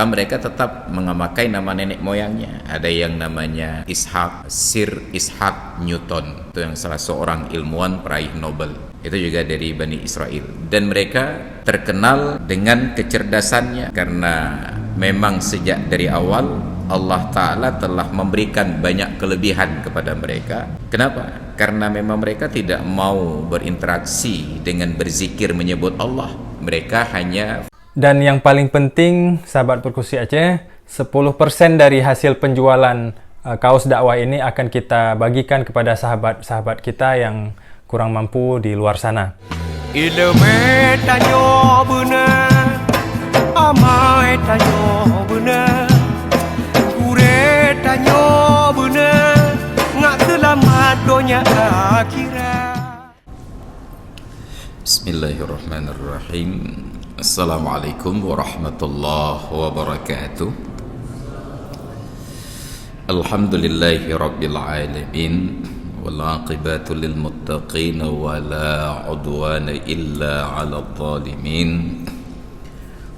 maka mereka tetap mengemakai nama nenek moyangnya. Ada yang namanya Ishaq, Sir Ishaq Newton, itu yang salah seorang ilmuwan peraih Nobel, itu juga dari Bani Israel. Dan mereka terkenal dengan kecerdasannya karena memang sejak dari awal Allah Ta'ala telah memberikan banyak kelebihan kepada mereka. Kenapa? Karena memang mereka tidak mau berinteraksi dengan berzikir menyebut Allah. Mereka hanya... Dan yang paling penting, sahabat Perkusi Aceh, 10% dari hasil penjualan kaos dakwah ini akan kita bagikan kepada sahabat-sahabat kita yang kurang mampu di luar sana. Ilmu tanyo benar, amai tanyo benar, kure tanyo benar, ngak selamat dunia akhirat. Bismillahirrahmanirrahim. Assalamualaikum warahmatullahi wabarakatuh. Alhamdulillahi rabbil alamin, wal aqibatu lil muttaqin, wa la udwana illa 'alal zalimin,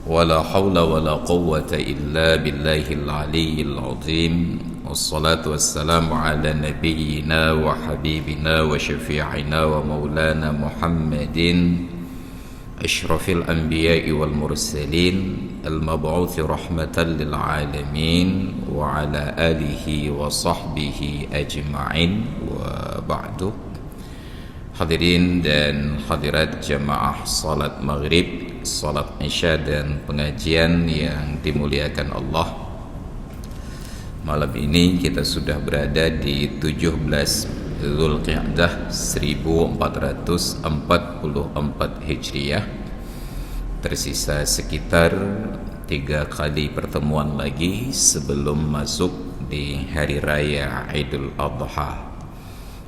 wa la haula wa la quwwata illa billahil aliyyil azim. Wassalatu wassalamu ala nabiyyina wa habibina wa syafi'ina wa maulana Muhammadin asyrafil anbiya'i wal mursalin, al-mab'uthi rahmatan lil alamin, wa ala alihi wa sahbihi ajma'in, wa ba'du. Hadirin dan hadirat jamaah salat maghrib, salat isya dan pengajian yang dimuliakan Allah, malam ini kita sudah berada di 17 Zulqa'dah 1444 Hijriah. Tersisa sekitar 3 kali pertemuan lagi sebelum masuk di Hari Raya Idul Adha.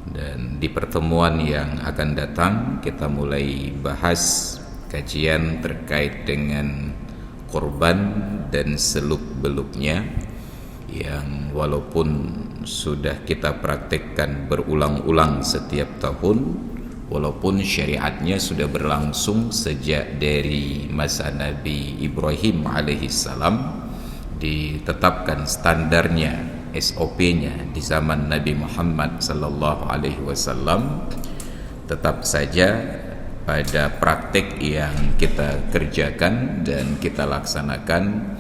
Dan di pertemuan yang akan datang kita mulai bahas kajian terkait dengan kurban dan seluk-beluknya, yang walaupun sudah kita praktekkan berulang-ulang setiap tahun, walaupun syariatnya sudah berlangsung sejak dari masa Nabi Ibrahim alaihissalam, ditetapkan standarnya, SOP-nya di zaman Nabi Muhammad sallallahu alaihi wasallam, tetap saja pada praktek yang kita kerjakan dan kita laksanakan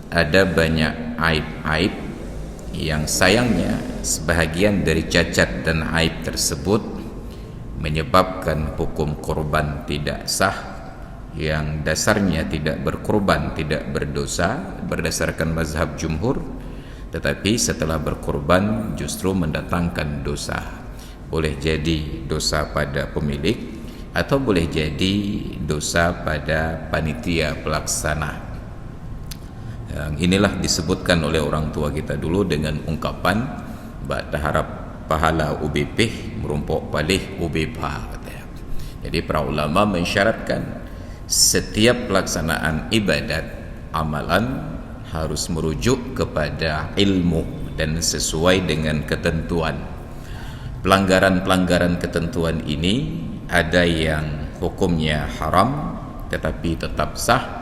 ada banyak aib-aib yang sayangnya sebahagian dari cacat dan aib tersebut menyebabkan hukum kurban tidak sah, yang dasarnya tidak berkurban tidak berdosa berdasarkan mazhab jumhur, tetapi setelah berkurban justru mendatangkan dosa. Boleh jadi dosa pada pemilik atau boleh jadi dosa pada panitia pelaksana. Yang inilah disebutkan oleh orang tua kita dulu dengan ungkapan bak harap pahala UBP merumpok palih UBPA. Jadi para ulama mensyaratkan setiap pelaksanaan ibadat amalan harus merujuk kepada ilmu dan sesuai dengan ketentuan. Pelanggaran-pelanggaran ketentuan ini ada yang hukumnya haram tetapi tetap sah,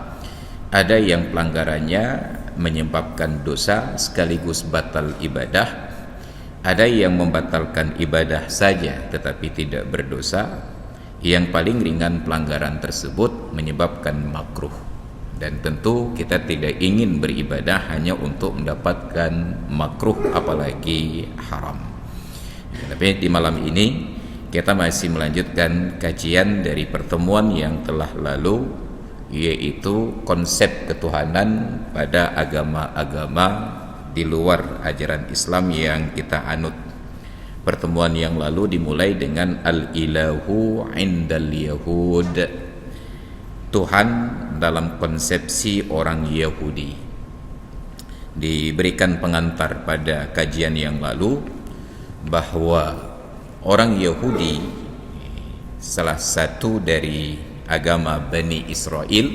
ada yang pelanggarannya menyebabkan dosa sekaligus batal ibadah, ada yang membatalkan ibadah saja tetapi tidak berdosa, yang paling ringan pelanggaran tersebut menyebabkan makruh. Dan tentu kita tidak ingin beribadah hanya untuk mendapatkan makruh apalagi haram. Tapi di malam ini kita masih melanjutkan kajian dari pertemuan yang telah lalu, yaitu konsep ketuhanan pada agama-agama di luar ajaran Islam yang kita anut. Pertemuan yang lalu dimulai dengan al-ilahu indal yahud, Tuhan dalam konsepsi orang Yahudi. Diberikan pengantar pada kajian yang lalu bahwa orang Yahudi, salah satu dari agama Bani Israel,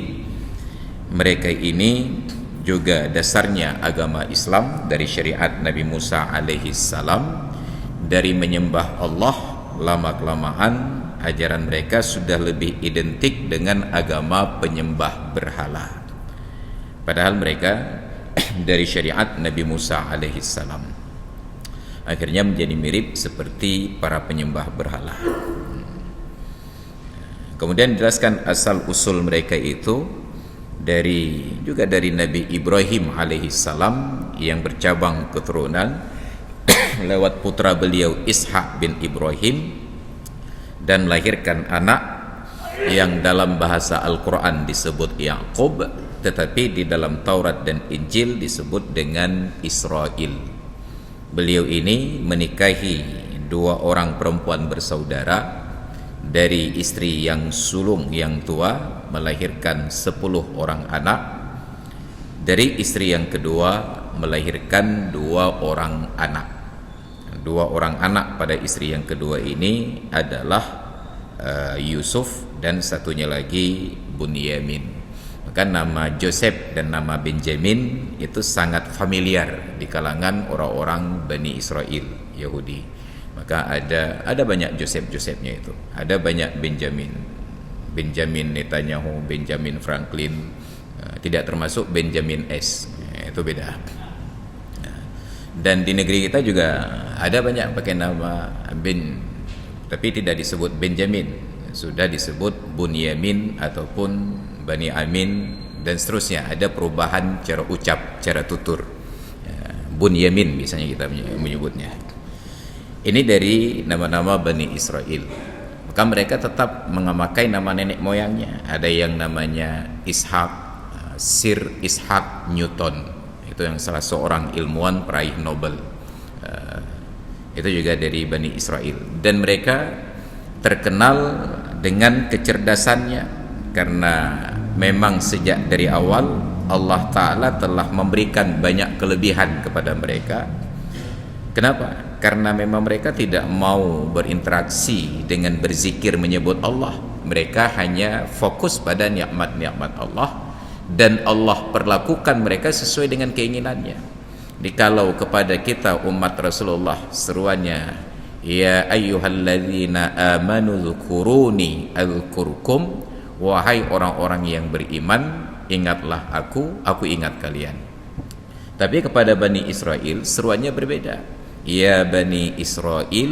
mereka ini juga dasarnya agama Islam dari syariat Nabi Musa alaihi salam. Dari menyembah Allah, lama-kelamaan ajaran mereka sudah lebih identik dengan agama penyembah berhala. Padahal mereka dari syariat Nabi Musa alaihissalam. Akhirnya menjadi mirip seperti para penyembah berhala. Kemudian dijelaskan asal usul mereka itu juga dari Nabi Ibrahim alaihissalam yang bercabang keturunan lewat putra beliau Ishak bin Ibrahim, dan melahirkan anak yang dalam bahasa Al-Quran disebut Yaqub, tetapi di dalam Taurat dan Injil disebut dengan Israel. Beliau ini menikahi 2 orang perempuan bersaudara. Dari istri yang sulung yang tua melahirkan 10 orang anak. Dari istri yang kedua melahirkan 2 orang anak. 2 orang anak pada istri yang kedua ini adalah Yusuf, dan satunya lagi Bunyamin. Maka nama Joseph dan nama Benjamin itu sangat familiar di kalangan orang-orang Bani Israel Yahudi. Maka ada banyak Joseph-Josephnya itu. Ada banyak Benjamin Netanyahu, Benjamin Franklin, tidak termasuk Benjamin S. Itu beda. Dan di negeri kita juga ada banyak pakai nama tapi tidak disebut Benjamin, sudah disebut Bunyamin ataupun Bani Amin dan seterusnya. Ada perubahan cara ucap, cara tutur. Bunyamin misalnya kita menyebutnya. Ini dari nama-nama Bani Israel. Maka mereka tetap mengemakai nama nenek moyangnya. Ada yang namanya Ishak, Sir Ishak Newton. Itu yang salah seorang ilmuwan peraih Nobel. Itu juga dari Bani Israel. Dan mereka terkenal dengan kecerdasannya, karena memang sejak dari awal Allah Ta'ala telah memberikan banyak kelebihan kepada mereka. Kenapa? Karena memang mereka tidak mau berinteraksi dengan berzikir menyebut Allah. Mereka hanya fokus pada nikmat-nikmat Allah, dan Allah perlakukan mereka sesuai dengan keinginannya. Dikalau kepada kita umat Rasulullah seruannya, ya ayyuhalladzina amanu dzkuruni adzkurkum, wahai orang-orang yang beriman, ingatlah aku ingat kalian. Tapi kepada Bani Israel seruannya berbeda. Ya Bani Israel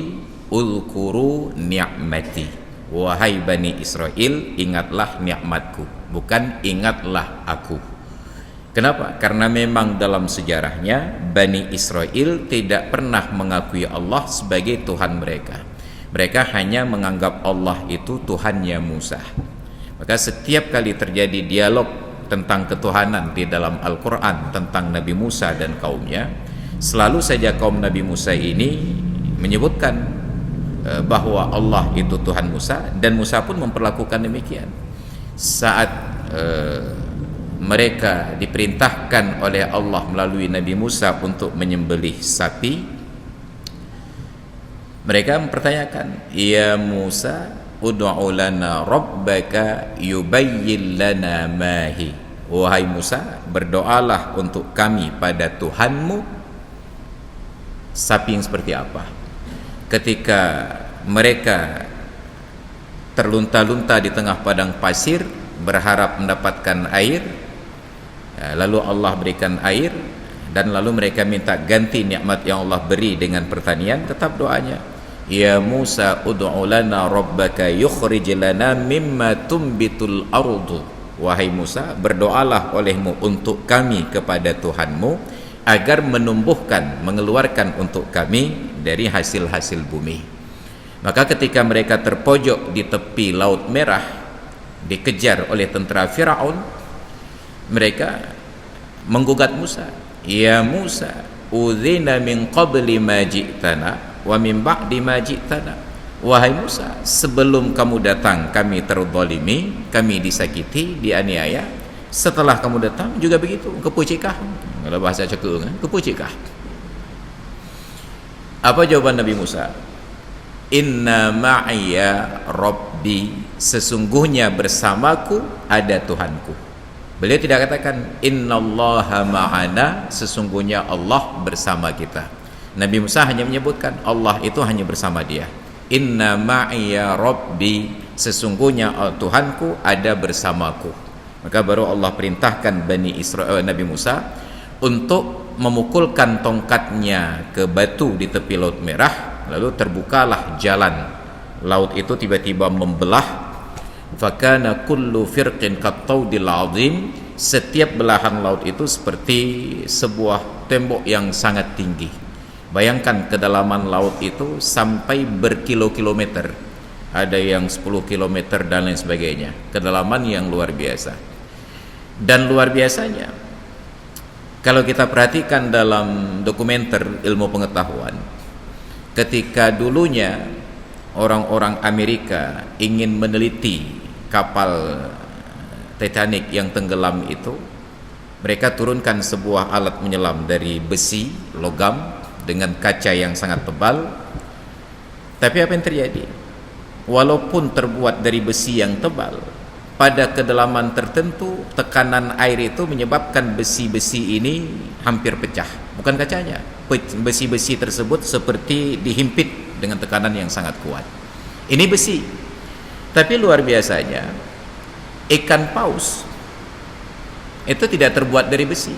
ulkuru ni'mati, wahai Bani Israel ingatlah nikmatku, bukan ingatlah aku. Kenapa? Karena memang dalam sejarahnya Bani Israel tidak pernah mengakui Allah sebagai Tuhan mereka. Mereka hanya menganggap Allah itu Tuhannya Musa. Maka setiap kali terjadi dialog tentang ketuhanan di dalam Al-Quran tentang Nabi Musa dan kaumnya, selalu saja kaum Nabi Musa ini menyebutkan bahwa Allah itu Tuhan Musa, dan Musa pun memperlakukan demikian. Saat mereka diperintahkan oleh Allah melalui Nabi Musa untuk menyembelih sapi, mereka mempertanyakan, ya Musa ud'u lana rabbaka yubayyin lana mahi, wahai Musa berdoalah untuk kami pada Tuhanmu sapi yang seperti apa. Ketika mereka terlunta-lunta di tengah padang pasir berharap mendapatkan air, lalu Allah berikan air, dan lalu mereka minta ganti nikmat yang Allah beri dengan pertanian, tetap doanya, ya Musa ud'u lana rabbaka yukhrij lana mimma tumbitul ardu, wahai Musa berdoalah olehmu untuk kami kepada Tuhanmu agar menumbuhkan, mengeluarkan untuk kami dari hasil-hasil bumi. Maka ketika mereka terpojok di tepi Laut Merah dikejar oleh tentara Firaun, mereka menggugat Musa, ya Musa udzina min qabli ma ji'tana wa min ba'di ma ji'tana, wahai Musa sebelum kamu datang kami terzalimi, kami disakiti, dianiaya, setelah kamu datang juga begitu, kepucikah? Kalau bahasa cekung, kepucikah? Apa jawaban Nabi Musa? Inna ma'iyya rabbi, sesungguhnya bersamaku ada Tuhanku. Beliau tidak katakan innallaha ma'ana, sesungguhnya Allah bersama kita. Nabi Musa hanya menyebutkan Allah itu hanya bersama dia. Inna ma'iyya rabbi, sesungguhnya Tuhanku ada bersamaku. Maka baru Allah perintahkan Bani Israel, Nabi Musa untuk memukulkan tongkatnya ke batu di tepi Laut Merah, lalu terbukalah jalan. Laut itu tiba-tiba membelah. Fakana kullu firqin kattaudil azim, setiap belahan laut itu seperti sebuah tembok yang sangat tinggi. Bayangkan kedalaman laut itu sampai berkilo-kilometer, ada yang 10 kilometer dan lain sebagainya, kedalaman yang luar biasa. Dan luar biasanya, kalau kita perhatikan dalam dokumenter ilmu pengetahuan, ketika dulunya orang-orang Amerika ingin meneliti kapal Titanic yang tenggelam itu, mereka turunkan sebuah alat menyelam dari besi, logam, dengan kaca yang sangat tebal. Tapi apa yang terjadi? Walaupun terbuat dari besi yang tebal, pada kedalaman tertentu tekanan air itu menyebabkan besi-besi ini hampir pecah. Bukan kacanya, besi-besi tersebut seperti dihimpit dengan tekanan yang sangat kuat. Ini besi. Tapi luar biasanya, ikan paus itu tidak terbuat dari besi.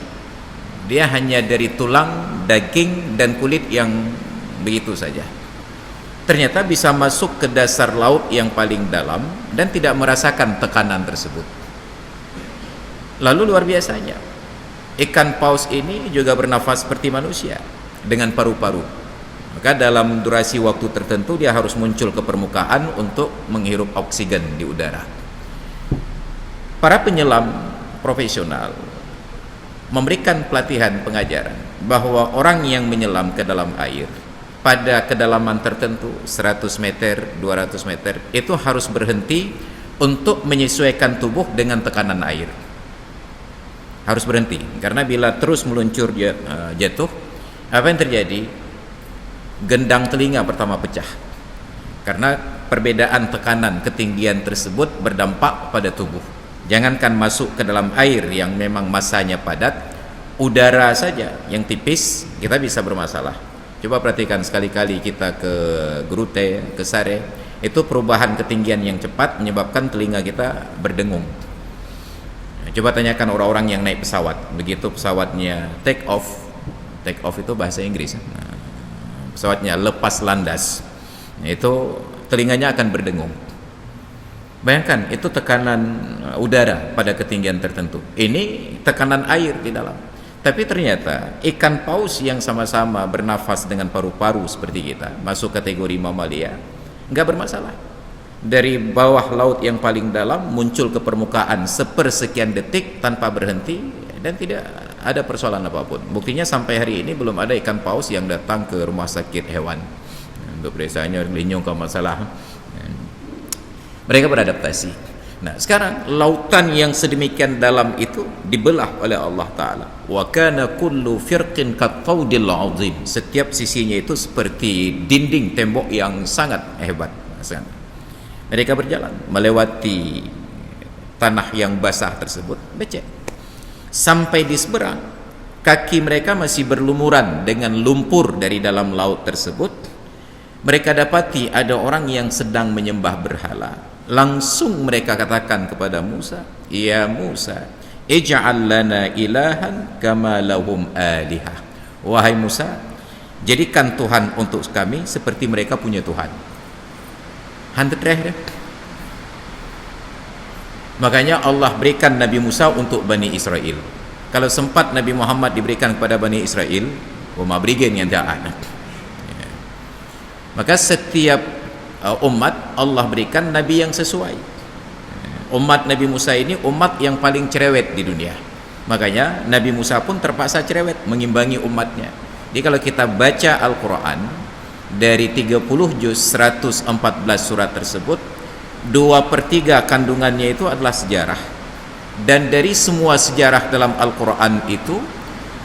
Dia hanya dari tulang, daging, dan kulit yang begitu saja. Ternyata bisa masuk ke dasar laut yang paling dalam dan tidak merasakan tekanan tersebut. Lalu luar biasanya, ikan paus ini juga bernafas seperti manusia dengan paru-paru. Maka dalam durasi waktu tertentu dia harus muncul ke permukaan untuk menghirup oksigen di udara. Para penyelam profesional memberikan pelatihan pengajaran bahwa orang yang menyelam ke dalam air pada kedalaman tertentu 100 meter, 200 meter itu harus berhenti untuk menyesuaikan tubuh dengan tekanan air. Harus berhenti, karena bila terus meluncur jatuh, apa yang terjadi? Gendang telinga pertama pecah, karena perbedaan tekanan ketinggian tersebut berdampak pada tubuh. Jangankan masuk ke dalam air yang memang masanya padat, udara saja yang tipis kita bisa bermasalah. Coba perhatikan sekali-kali kita ke Grute, ke Sare, itu perubahan ketinggian yang cepat menyebabkan telinga kita berdengung. Coba tanyakan orang-orang yang naik pesawat, begitu pesawatnya take off itu bahasa Inggris, pesawatnya lepas landas, itu telinganya akan berdengung. Bayangkan, itu tekanan udara pada ketinggian tertentu, ini tekanan air di dalam. Tapi ternyata ikan paus yang sama-sama bernafas dengan paru-paru seperti kita, masuk kategori mamalia, nggak bermasalah. Dari bawah laut yang paling dalam muncul ke permukaan sepersekian detik tanpa berhenti dan tidak ada persoalan apapun. Buktinya sampai hari ini belum ada ikan paus yang datang ke rumah sakit hewan untuk periksanya linyung kalau masalah. Mereka beradaptasi. Nah, sekarang lautan yang sedemikian dalam itu dibelah oleh Allah Ta'ala. Wa kana kullu firqin kattaudil azim. Setiap sisinya itu seperti dinding tembok yang sangat hebat. Mereka berjalan melewati tanah yang basah tersebut, becek. Sampai di seberang, kaki mereka masih berlumuran dengan lumpur dari dalam laut tersebut. Mereka dapati ada orang yang sedang menyembah berhala. Langsung mereka katakan kepada Musa, "Ya Musa, ij'al lana ilahan kama lahum alihah." Wahai Musa, jadikan Tuhan untuk kami seperti mereka punya Tuhan. Terakhir. Makanya Allah berikan Nabi Musa untuk Bani Israel. Kalau sempat Nabi Muhammad diberikan kepada Bani Israel, brigen yang ta'ala. Maka setiap umat Allah berikan Nabi yang sesuai. Umat Nabi Musa ini umat yang paling cerewet di dunia. Makanya Nabi Musa pun terpaksa cerewet mengimbangi umatnya. Jadi kalau kita baca Al-Quran dari 30 juz 114 surat tersebut, 2/3 kandungannya itu adalah sejarah. Dan dari semua sejarah dalam Al-Quran itu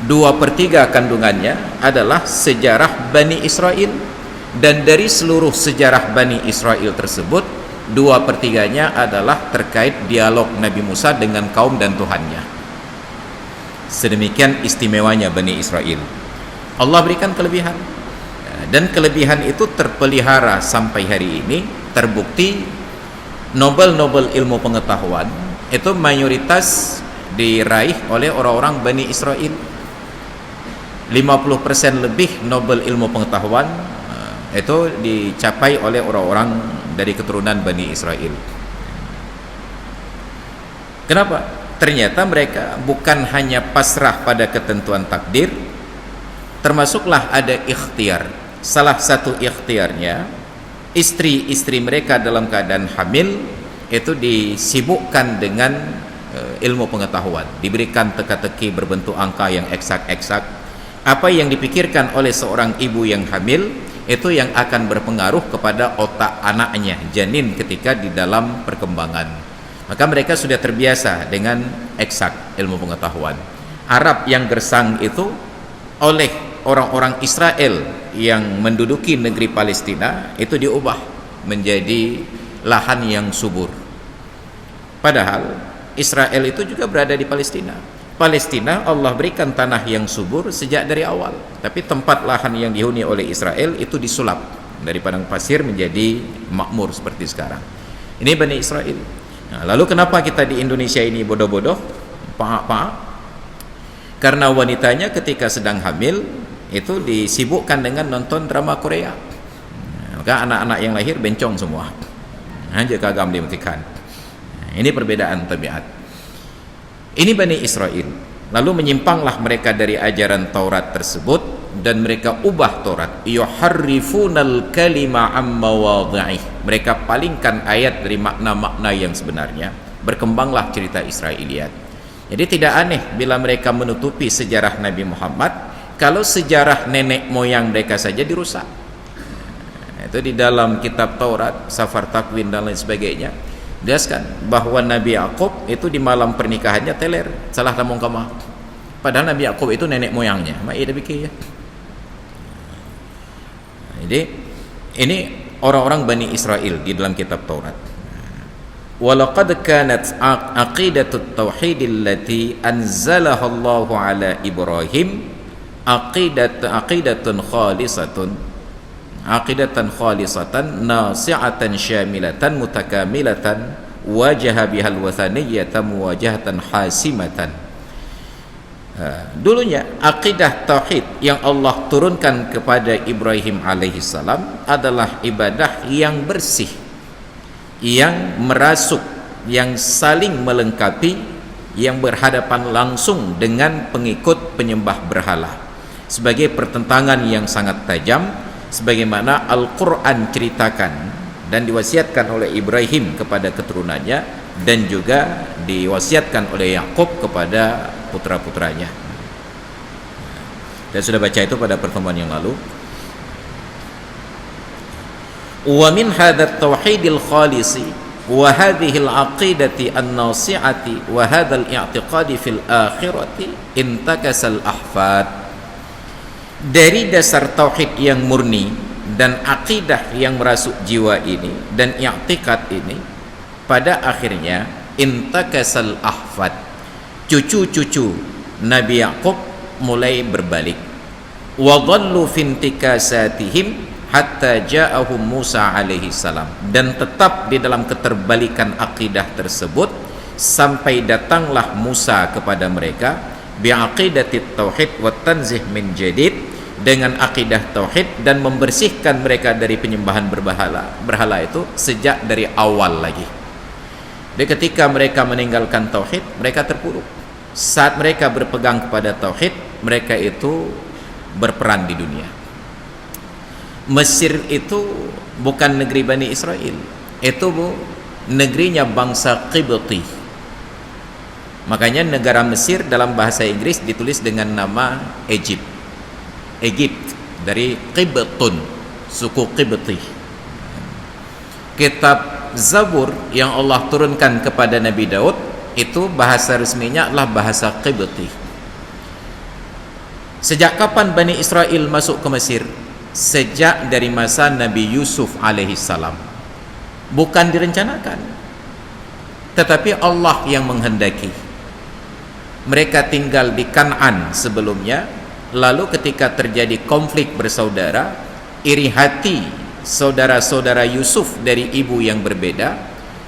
2/3 kandungannya adalah sejarah Bani Israel. Dan dari seluruh sejarah Bani Israel tersebut 2/3-nya adalah terkait dialog Nabi Musa dengan kaum dan Tuhannya. Sedemikian istimewanya Bani Israel. Allah berikan kelebihan, dan kelebihan itu terpelihara sampai hari ini. Terbukti Nobel ilmu pengetahuan itu mayoritas diraih oleh orang-orang Bani Israel. 50% lebih Nobel ilmu pengetahuan itu dicapai oleh orang-orang dari keturunan Bani Israel. Kenapa? Ternyata mereka bukan hanya pasrah pada ketentuan takdir, termasuklah ada ikhtiar. Salah satu ikhtiarnya, istri-istri mereka dalam keadaan hamil itu disibukkan dengan ilmu pengetahuan, diberikan teka-teki berbentuk angka yang eksak-eksak. Apa yang dipikirkan oleh seorang ibu yang hamil itu yang akan berpengaruh kepada otak anaknya, janin ketika di dalam perkembangan. Maka mereka sudah terbiasa dengan eksak ilmu pengetahuan. Arab yang gersang itu oleh orang-orang Israel yang menduduki negeri Palestina itu diubah menjadi lahan yang subur. Padahal Israel itu juga berada di Palestina. Palestina Allah berikan tanah yang subur sejak dari awal, tapi tempat lahan yang dihuni oleh Israel itu disulap dari padang pasir menjadi makmur seperti sekarang. Ini Bani Israel. Nah, lalu kenapa kita di Indonesia ini bodoh-bodoh, paak-paak? Karena wanitanya ketika sedang hamil itu disibukkan dengan nonton drama Korea. Maka anak-anak yang lahir bencong semua. Hanya kagam dimatikan. Ini perbedaan tabiat. Ini Bani Israel. Lalu menyimpanglah mereka dari ajaran Taurat tersebut dan mereka ubah Taurat. Yuharrifunal kalima amma wadhi'ih. Mereka palingkan ayat dari makna-makna yang sebenarnya. Berkembanglah cerita Israiliyat. Jadi tidak aneh bila mereka menutupi sejarah Nabi Muhammad kalau sejarah nenek moyang mereka saja dirusak. Itu di dalam kitab Taurat, Safar Takwin dan lain sebagainya. Jelaskan bahwa Nabi Yakub itu di malam pernikahannya teler, salah tamong kama. Padahal Nabi Yakub itu nenek moyangnya. Mak iya pikir ya. Jadi ini orang-orang Bani Israel di dalam kitab Taurat. Walaqad kanat aqidatut tauhid allati anzalaha Allahu ala Ibrahim aqidatan khalisatan nasi'atan syamilatan mutakamilatan wajaha bihal wathaniyata muwajahatan hasimatan. Dulunya akidah tauhid yang Allah turunkan kepada Ibrahim alaihissalam adalah ibadah yang bersih, yang merasuk, yang saling melengkapi, yang berhadapan langsung dengan pengikut penyembah berhala, sebagai pertentangan yang sangat tajam, sebagaimana Al-Quran ceritakan dan diwasiatkan oleh Ibrahim kepada keturunannya dan juga diwasiatkan oleh Yakub kepada putra-putranya. Dan sudah baca itu pada pertemuan yang lalu. Wa min hadzal tauhidil khalisi wa hadhihi al-aqidati an-nasi'ati wa hadzal i'tiqadi fil akhirati intakasal ahfad. Dari dasar tauhid yang murni dan akidah yang merasuk jiwa ini dan i'tiqad ini, pada akhirnya intakasal ahfad, cucu-cucu Nabi Yakub mulai berbalik. Wa dhallu fintikasatihim hatta ja'ahum Musa alaihi salam, dan tetap di dalam keterbalikan akidah tersebut sampai datanglah Musa kepada mereka bi'aqidatit tauhid wa tanzih min jadid, dengan akidah tauhid dan membersihkan mereka dari penyembahan berhala itu sejak dari awal lagi. Jadi ketika mereka meninggalkan tauhid, mereka terpuruk. Saat mereka berpegang kepada tauhid, mereka itu berperan di dunia. Mesir itu bukan negeri Bani Israel, itu negerinya bangsa Qibti. Makanya negara Mesir dalam bahasa Inggris ditulis dengan nama Egypt dari Qibtun, suku Qibti. Kitab Zabur yang Allah turunkan kepada Nabi Daud itu bahasa resminya adalah bahasa Qibti. Sejak kapan Bani Israel masuk ke Mesir? Sejak dari masa Nabi Yusuf alaihissalam. Bukan direncanakan, tetapi Allah yang menghendaki. Mereka tinggal di Kan'an sebelumnya, lalu ketika terjadi konflik bersaudara, iri hati saudara-saudara Yusuf dari ibu yang berbeda,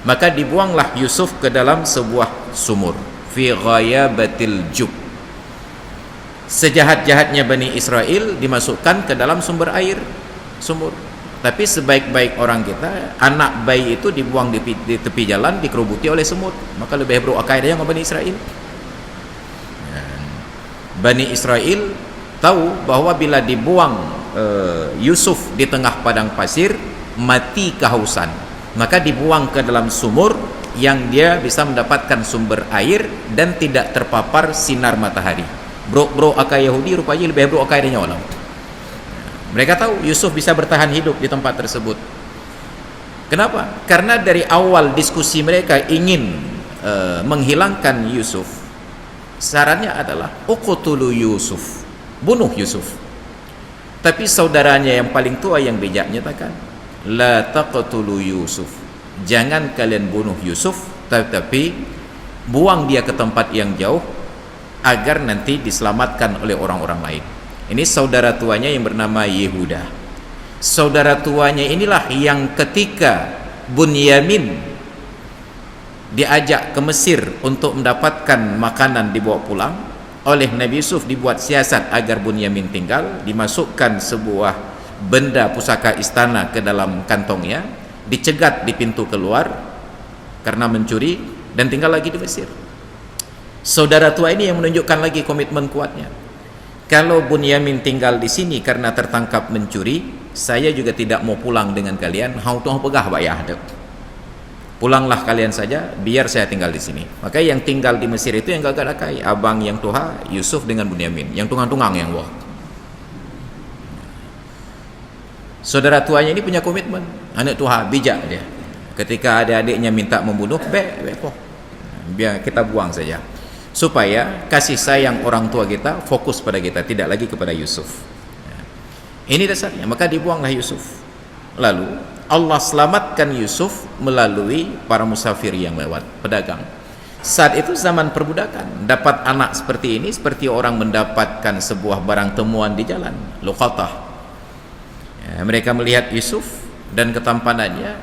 maka dibuanglah Yusuf ke dalam sebuah sumur, fi ghayabatil jub. Sejahat-jahatnya Bani Israel dimasukkan ke dalam sumber air, sumur. Tapi sebaik-baik orang kita, anak bayi itu dibuang di tepi jalan, dikerubuti oleh semut. Maka lebih buruk akidahnya dengan Bani Israel. Bani Israel tahu bahwa bila dibuang Yusuf di tengah padang pasir, mati kehausan, maka dibuang ke dalam sumur yang dia bisa mendapatkan sumber air dan tidak terpapar sinar matahari. Bro akal Yahudi rupanya lebih bro akaidahnya orang. Mereka tahu Yusuf bisa bertahan hidup di tempat tersebut. Kenapa? Karena dari awal diskusi mereka ingin menghilangkan Yusuf, sarannya adalah uqtulu Yusuf, bunuh Yusuf. Tapi saudaranya yang paling tua yang bijak nyatakan, la taqtulu Yusuf, jangan kalian bunuh Yusuf, tapi buang dia ke tempat yang jauh agar nanti diselamatkan oleh orang-orang lain. Ini saudara tuanya yang bernama Yehuda. Saudara tuanya inilah yang ketika Bunyamin diajak ke Mesir untuk mendapatkan makanan dibawa pulang, oleh Nabi Yusuf dibuat siasat agar Bunyamin tinggal, dimasukkan sebuah benda pusaka istana ke dalam kantongnya, dicegat di pintu keluar karena mencuri, dan tinggal lagi di Mesir. Saudara tua ini yang menunjukkan lagi komitmen kuatnya. Kalau Bunyamin tinggal di sini karena tertangkap mencuri, saya juga tidak mau pulang dengan kalian. Hau tuh pegah pak ya, pulanglah kalian saja, biar saya tinggal di sini. Maka yang tinggal di Mesir itu yang gagak dakai, abang yang tuha Yusuf dengan Bunyamin, yang tungang-tungang yang wah. Saudara tuanya ini punya komitmen, anak tuha bijak dia. Ketika adik-adiknya minta membunuh, biar kita buang saja, supaya kasih sayang orang tua kita fokus pada kita, tidak lagi kepada Yusuf. Ini dasarnya. Maka dibuanglah Yusuf. Lalu Allah selamatkan Yusuf melalui para musafir yang lewat, pedagang. Saat itu zaman perbudakan, dapat anak seperti ini seperti orang mendapatkan sebuah barang temuan di jalan, luqatah. Mereka melihat Yusuf dan ketampanannya,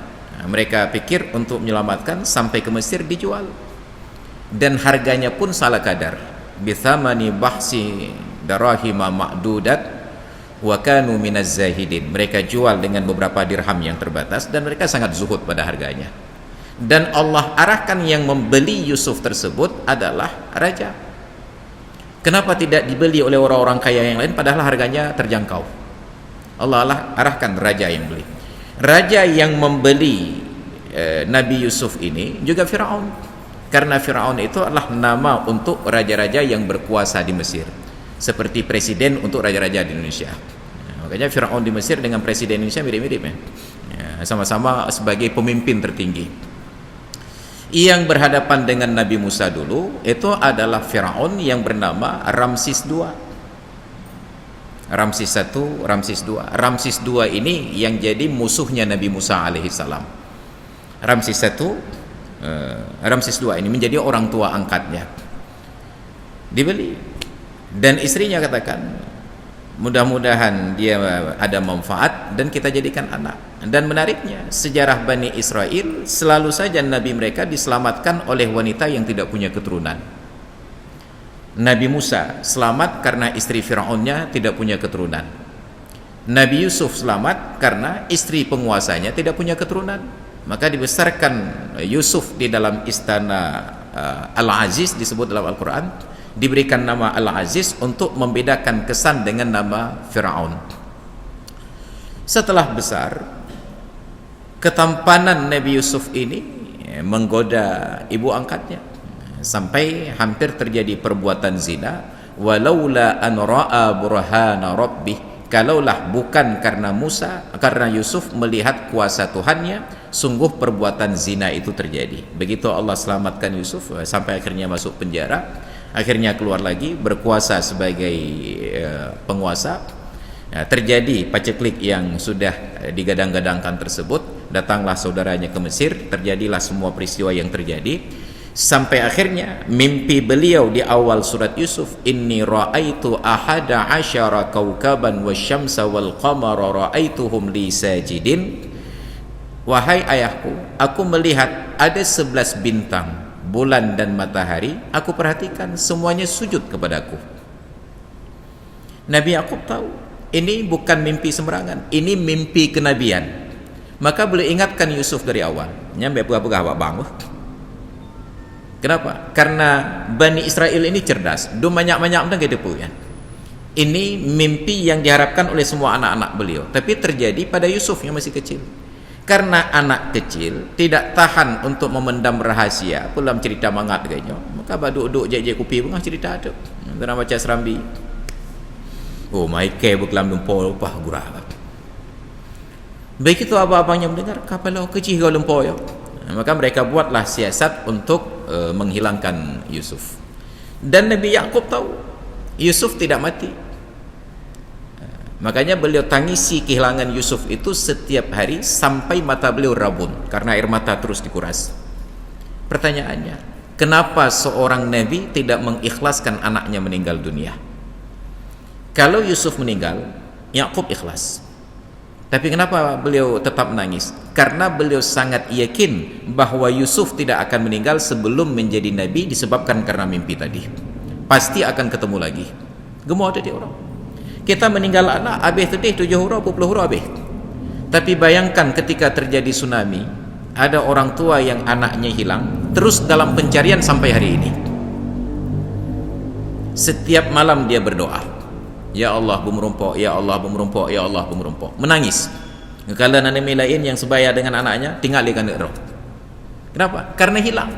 mereka pikir untuk menyelamatkan, sampai ke Mesir dijual. Dan harganya pun salah kadar. Bithamani bahsi darahima ma'dudat wa kanu minaz zahidin. Mereka jual dengan beberapa dirham yang terbatas dan mereka sangat zuhud pada harganya. Dan Allah arahkan yang membeli Yusuf tersebut adalah raja. Kenapa tidak dibeli oleh orang-orang kaya yang lain padahal harganya terjangkau? Allah arahkan raja yang beli. Raja yang membeli Nabi Yusuf ini juga Firaun. Karena Firaun itu adalah nama untuk raja-raja yang berkuasa di Mesir, seperti presiden untuk raja-raja di Indonesia. Makanya Firaun di Mesir dengan presiden Indonesia mirip-mirip ya. Sama-sama sebagai pemimpin tertinggi. Yang berhadapan dengan Nabi Musa dulu itu adalah Firaun yang bernama Ramsis II. Ramsis I, Ramsis II. Ramsis II ini yang jadi musuhnya Nabi Musa alaihissalam. Ramsis I, Ramsis II ini menjadi orang tua angkatnya. Dibeli. Dan istrinya katakan, mudah-mudahan dia ada manfaat dan kita jadikan anak. Dan menariknya, sejarah Bani Israel selalu saja Nabi mereka diselamatkan oleh wanita yang tidak punya keturunan. Nabi Musa selamat karena istri Firaunnya tidak punya keturunan. Nabi Yusuf selamat karena istri penguasanya tidak punya keturunan. Maka dibesarkan Yusuf di dalam istana Al-Aziz, disebut dalam Al-Quran, diberikan nama Al-Aziz untuk membedakan kesan dengan nama Firaun. Setelah besar, ketampanan Nabi Yusuf ini menggoda ibu angkatnya sampai hampir terjadi perbuatan zina. Walaula an ra'a burhana rabbih, kalaulah bukan karena Yusuf melihat kuasa Tuhannya, sungguh perbuatan zina itu terjadi. Begitu Allah selamatkan Yusuf sampai akhirnya masuk penjara, akhirnya keluar lagi berkuasa sebagai penguasa. Terjadi paceklik yang sudah digadang-gadangkan tersebut, datanglah saudaranya ke Mesir, terjadilah semua peristiwa yang terjadi. Sampai akhirnya mimpi beliau di awal surat Yusuf, inni ra'aitu ahada asyara kaukaban wasyamsa wal qamara ra'aituhum li sajidin. Wahai ayahku, aku melihat ada 11 bintang, bulan dan matahari, aku perhatikan semuanya sujud kepadaku. Nabi Yakub tahu ini bukan mimpi sembarangan, ini mimpi kenabian. Maka boleh ingatkan Yusuf dari awal. Nyampe pegah-pegah awak bang. Kenapa? Karena Bani Israel ini cerdas. Do banyak-banyak dah gitu kan. Ini mimpi yang diharapkan oleh semua anak-anak beliau, tapi terjadi pada Yusuf yang masih kecil. Karena anak kecil tidak tahan untuk memendam rahasia, dalam cerita mangat kayaknya. Maka baduk-duk je kopi pun cerita ada. Dalam baca serambi. Oh, mai ke berkelam lumpur upah gurah. Begitu abang-abangnya mendengar, kapal kecil kau lumpur ya. Maka mereka buatlah siasat untuk menghilangkan Yusuf. Dan Nabi Yakub tahu Yusuf tidak mati. Makanya beliau tangisi kehilangan Yusuf itu setiap hari sampai mata beliau rabun karena air mata terus dikuras. Pertanyaannya, kenapa seorang nabi tidak mengikhlaskan anaknya meninggal dunia? Kalau Yusuf meninggal, Yakub ikhlas. Tapi kenapa beliau tetap menangis? Karena beliau sangat yakin bahwa Yusuf tidak akan meninggal sebelum menjadi nabi disebabkan karena mimpi tadi. Pasti akan ketemu lagi. Gemuk ada dia orang. Kita meninggal anak, habis sedih 7 huruf, 20 huruf habis. Tapi bayangkan ketika terjadi tsunami, ada orang tua yang anaknya hilang, terus dalam pencarian sampai hari ini. Setiap malam dia berdoa, ya Allah bumerumpok, ya Allah bumerumpok, ya Allah bumerumpok, menangis. Kalau nanami lain yang sebaya dengan anaknya, tinggal ikan roh. Kenapa? Karena hilang.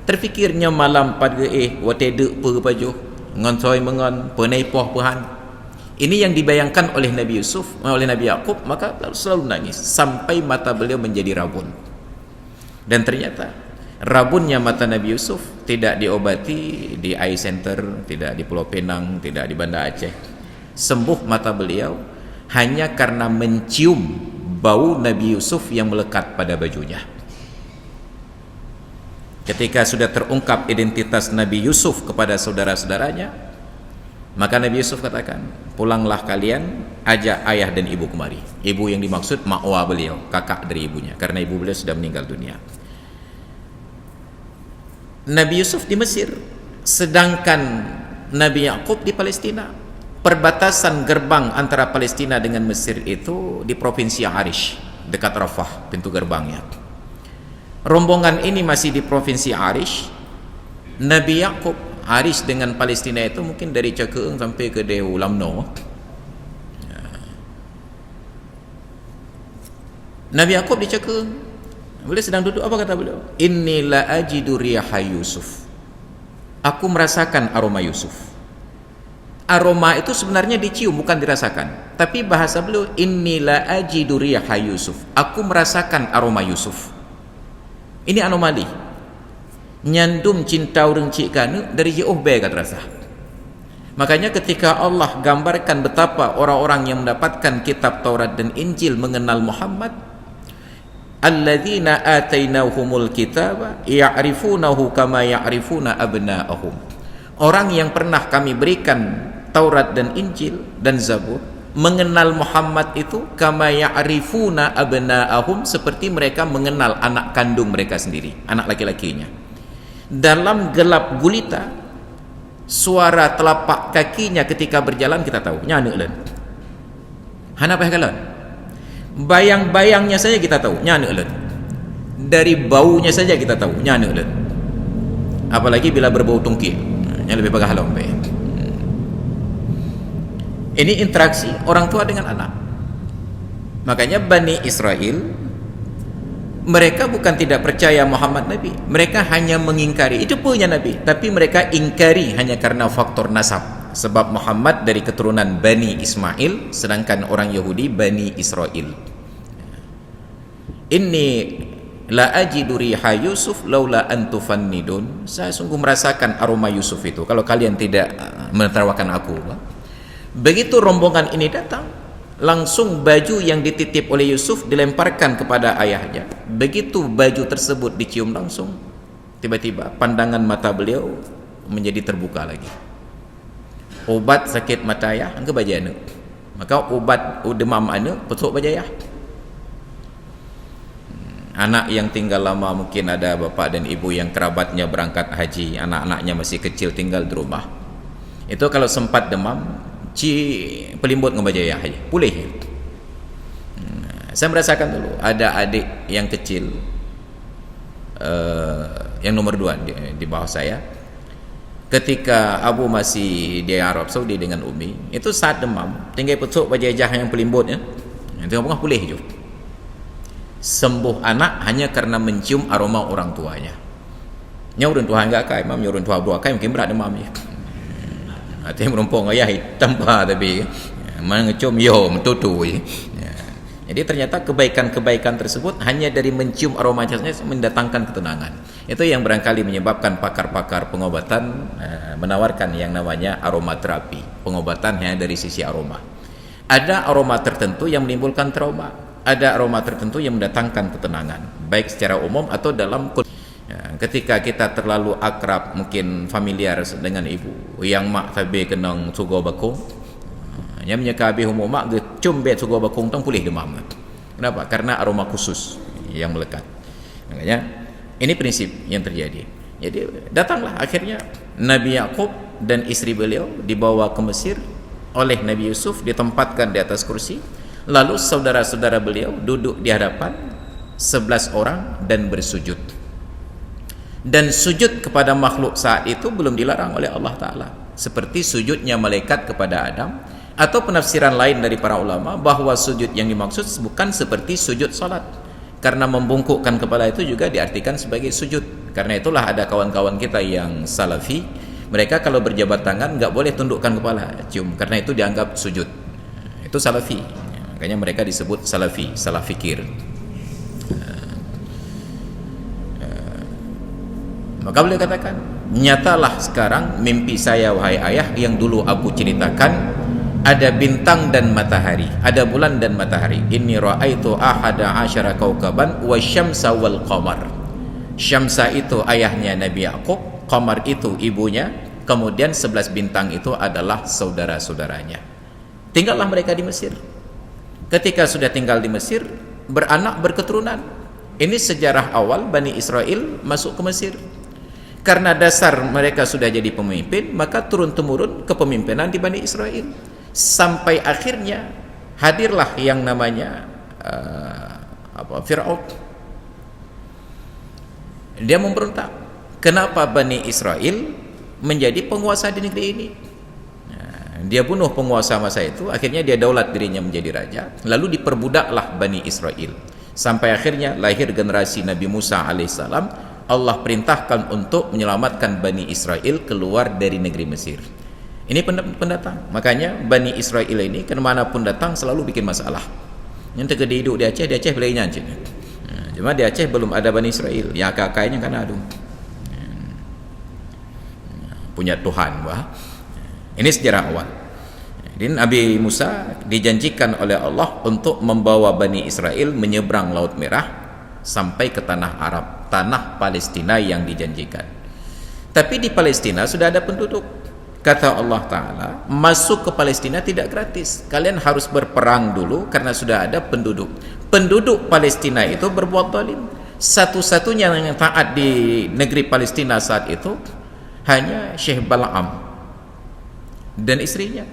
Terfikirnya malam pada watedek perpaju, ngonsoy mengon, penaipoh pehan. Ini yang dibayangkan oleh Nabi Yusuf, oleh Nabi Yakub, maka selalu nangis sampai mata beliau menjadi rabun. Dan ternyata rabunnya mata Nabi Yusuf tidak diobati di eye center, tidak di Pulau Penang, tidak di Banda Aceh. Sembuh mata beliau hanya karena mencium bau Nabi Yusuf yang melekat pada bajunya. Ketika sudah terungkap identitas Nabi Yusuf kepada saudara-saudaranya, maka Nabi Yusuf katakan, pulanglah kalian, ajak ayah dan ibu kemari. Ibu yang dimaksud makwa beliau, kakak dari ibunya, karena ibu beliau sudah meninggal dunia. Nabi Yusuf di Mesir, sedangkan Nabi Yakub di Palestina. Perbatasan gerbang antara Palestina dengan Mesir itu di provinsi Arish, dekat Rafah, pintu gerbangnya. Rombongan ini masih di provinsi Arish. Nabi Yakub, Arish dengan Palestina itu mungkin dari Cakeung sampai ke Dehu Lamno. Nabi Yakub di Cakeung, beliau sedang duduk, apa kata beliau? Inni la ajidu riyaha Yusuf. Aku merasakan aroma Yusuf. Aroma itu sebenarnya dicium, bukan dirasakan. Tapi bahasa beliau, inni la ajidu riyaha Yusuf. Aku merasakan aroma Yusuf. Ini anomali. Nyandum cinta orang cik kana dari jauh baik kata rasa. Makanya ketika Allah gambarkan betapa orang-orang yang mendapatkan kitab Taurat dan Injil mengenal Muhammad, alladzina atainahumul kitaba ya'rifunahu kama ya'rifuna abna'ahum. Orang yang pernah kami berikan Taurat dan Injil dan Zabur mengenal Muhammad itu kama ya'rifuna abna'ahum, seperti mereka mengenal anak kandung mereka sendiri, anak laki-lakinya. Dalam gelap gulita, suara telapak kakinya ketika berjalan kita tahu nyana len. Hana apa kalan? Bayang-bayangnya saja kita tahu nyana len. Dari baunya saja kita tahu nyana len. Apalagi bila berbau tungki, yang lebih bagus halom. Ini interaksi orang tua dengan anak. Makanya Bani Israel, mereka bukan tidak percaya Muhammad Nabi, mereka hanya mengingkari. Itu punya Nabi, tapi mereka ingkari hanya karena faktor nasab. Sebab Muhammad dari keturunan Bani Ismail, sedangkan orang Yahudi Bani Israel. Inni la ajidu riha Yusuf laula antufannidun. Saya sungguh merasakan aroma Yusuf itu kalau kalian tidak menertawakan aku. Begitu rombongan ini datang, langsung baju yang dititip oleh Yusuf dilemparkan kepada ayahnya. Begitu baju tersebut dicium langsung, tiba-tiba pandangan mata beliau menjadi terbuka lagi. Obat sakit mata ayah, angka baca anak. Maka obat demam anak, petuk baca ayah. Anak yang tinggal lama, mungkin ada bapak dan ibu yang kerabatnya berangkat haji, anak-anaknya masih kecil tinggal di rumah. Itu kalau sempat demam, pelimbut dengan bajayah aja boleh. Saya merasakan dulu ada adik yang kecil, yang nomor 2 di bawah saya, ketika Abu masih di Arab Saudi dengan Umi, itu saat demam tinggal petuk bajayah yang pelimbutnya, itu apa boleh je sembuh anak hanya karena mencium aroma orang tuanya. Orang tua enggak kai, mam orang tua dua kai mungkin berat demam je. Artinya merumpung ayah tanpa tapi mengecium yo mentutu je. Jadi ternyata kebaikan-kebaikan tersebut hanya dari mencium aroma jasnya mendatangkan ketenangan. Itu yang barangkali menyebabkan pakar-pakar pengobatan menawarkan yang namanya aromaterapi, pengobatan hanya dari sisi aroma. Ada aroma tertentu yang menimbulkan trauma, ada aroma tertentu yang mendatangkan ketenangan, baik secara umum atau dalam ketika kita terlalu akrab, mungkin familiar dengan ibu yang mak tabe kenang sugo bakung, yang menyekabi humum mak ge cumbet sugo bakung tong pulih demam. Kenapa? Karena aroma khusus yang melekat. Makanya ini prinsip yang terjadi. Jadi datanglah akhirnya Nabi Yakub dan istri beliau dibawa ke Mesir oleh Nabi Yusuf, ditempatkan di atas kursi, lalu saudara-saudara beliau duduk di hadapan 11 orang dan bersujud. Dan sujud kepada makhluk saat itu belum dilarang oleh Allah Ta'ala, seperti sujudnya malaikat kepada Adam, atau penafsiran lain dari para ulama bahwa sujud yang dimaksud bukan seperti sujud salat, karena membungkukkan kepala itu juga diartikan sebagai sujud. Karena itulah ada kawan-kawan kita yang salafi, mereka kalau berjabat tangan nggak boleh tundukkan kepala, cium, karena itu dianggap sujud. Itu salafi, makanya mereka disebut salafi, salah fikir. Maka boleh katakan, nyatalah sekarang mimpi saya wahai ayah yang dulu aku ceritakan, ada bintang dan matahari, ada bulan dan matahari. Inni ra'aitu ahada asyara kaukaban wa syamsa wal qamar. Syamsa itu ayahnya Nabi Yakub, qamar itu ibunya, kemudian 11 bintang itu adalah saudara-saudaranya. Tinggallah mereka di Mesir. Ketika sudah tinggal di Mesir, beranak berketurunan. Ini sejarah awal Bani Israel masuk ke Mesir. Karena dasar mereka sudah jadi pemimpin, maka turun-temurun kepemimpinan di Bani Israel. Sampai akhirnya hadirlah yang namanya Fir'aun. Dia memberontak. Kenapa Bani Israel menjadi penguasa di negeri ini? Dia bunuh penguasa masa itu, akhirnya dia daulat dirinya menjadi raja, lalu diperbudaklah Bani Israel. Sampai akhirnya lahir generasi Nabi Musa alaihissalam. Allah perintahkan untuk menyelamatkan Bani Israel keluar dari negeri Mesir. Ini pendatang. Makanya Bani Israel ini kemanapun datang selalu bikin masalah. Yang terkena hidup di Aceh boleh nyanyi. Cuma di Aceh belum ada Bani Israel. Yang kakaknya kan ada. Punya Tuhan. Wah. Ini sejarah awal. Jadi Nabi Musa dijanjikan oleh Allah untuk membawa Bani Israel menyeberang Laut Merah sampai ke tanah Arab, tanah Palestina yang dijanjikan. Tapi di Palestina sudah ada penduduk. Kata Allah Ta'ala, masuk ke Palestina tidak gratis, kalian harus berperang dulu karena sudah ada penduduk. Penduduk Palestina itu berbuat zalim. Satu-satunya yang taat di negeri Palestina saat itu hanya Syekh Bal'am dan istrinya.